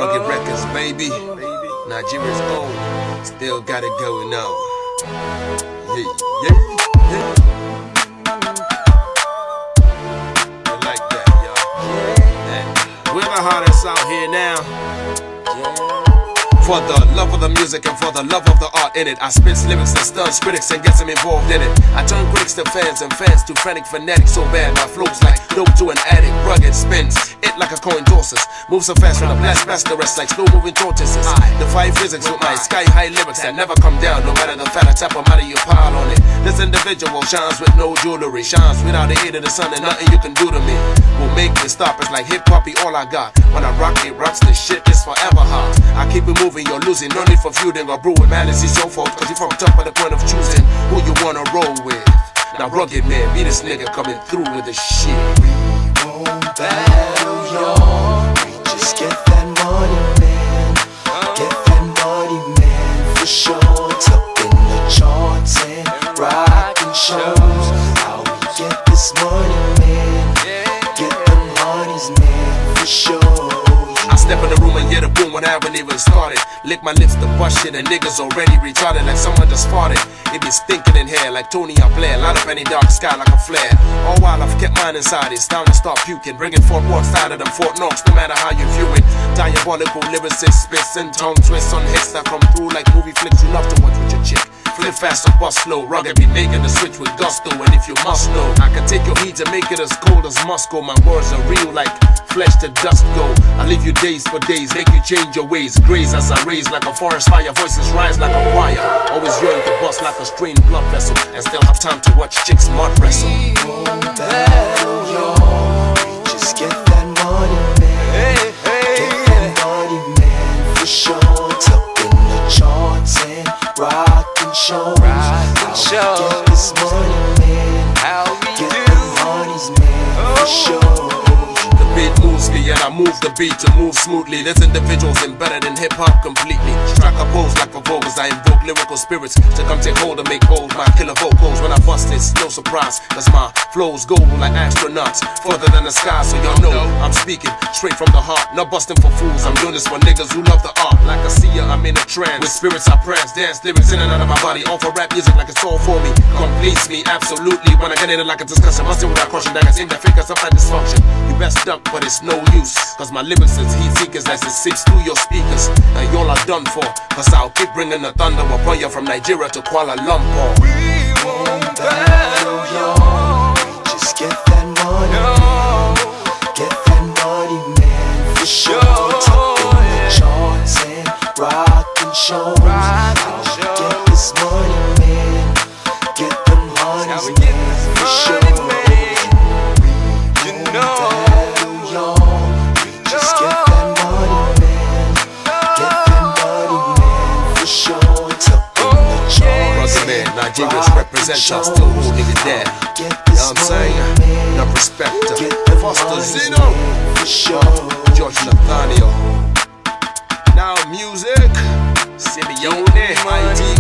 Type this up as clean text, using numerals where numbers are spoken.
Rugged Records, baby. Nigeria's own. Still got it going on. Yeah, yeah, yeah. You like that, y'all? Yeah. We're the hottest out here now. For the love of the music and for the love of the art in it, I spit lyrics and stuns critics and gets them involved in it. I turn critics to fans and fans to frantic fanatics. So bad my flow's like dope to an addict. Rugged spins it like a coin tosses. Move so fast when I blast the rest like slow moving tortoises. Defy physics with my sky high lyrics that never come down. No matter the fat I tap, I'm out of your pile on it. This individual shines with no jewelry, shines without the aid of the sun, and nothing you can do to me will make me stop. It's like hip hop, all I got. When I rock it, rocks this shit, it's forever hot. I keep it moving, you're losing. No need for feuding or brewing. Malice is your fault, cause you fucked up at the point of choosing who you wanna roll with. Now Rugged Man, be this nigga coming through with the shit. We won't battle, y'all. We just get that money, man. Get that money, man, for sure. Top in the charts and rockin' shows. How we get this money, man. Get the monies, man, for sure. I step in the room and hear the boom when I haven't even started. Lick my lips to bust shit and niggas already retarded like someone just farted. It be stinking in here like Tony I Blair. Light up any dark sky like a flare. All while I've kept mine inside, it's time to start puking. Bringing Fort Worth side of them Fort Knox, no matter how you view it. Diabolical lyricists, spits and tongue twists on hits that come through like movie flicks you love to watch with your chick. Flip fast or bust slow, Rugged be making the switch with gusto. And if you must know, I can take your heat and make it as cold as Moscow. My words are real like flesh to dust go. I leave you days for days, make you change your ways. Graze as I raise like a forest fire, voices rise like a choir. Always yearn to bust like a strained blood vessel, and still have time to watch chicks mud wrestle. We won't battle, y'all. We just get that money, man. Get that money, man, for sure. Top in the charts and rockin' shows. How we get this money, man. Get the monies, man, for sure. Beat moves me and I move the beat to move smoothly. This individual's embedded in hip-hop completely. Strike a pose like a vogue as I invoke lyrical spirits to come take hold and make bold my killer vocals. When I bust it's no surprise, cause my flows go like astronauts further than the sky, so y'all know I'm speaking straight from the heart, not busting for fools. I'm doing this for niggas who love the art. Like a seer, I'm in a trance. With spirits I prance, dance lyrics in and out of my body. All for rap music like it's all for me. Completes me, absolutely. When I get in it like a discussion, busting without crushing daggers in the fingers up at dysfunction. You best duck, but it's no use, cause my lyrics is heat seekers as it seeps through your speakers. And y'all are done for, cause I'll keep bringing the thunder upon you from Nigeria to Kuala Lumpur. We won't battle, y'all. We just get that money, man. Get that money, man, for sure. Top in the charts and rockin' shows. How we get this money, man. Get the monies, man, for sure. We won't battle, y'all. We just get that money, man. Get that money, man, for sure. Top in the charts. Rugged Man, Nigeria's representative, still holding it down. You know what I'm saying? Enough respect to Foster Zeno, George Nathaniel. Now music, Simeone, Mighty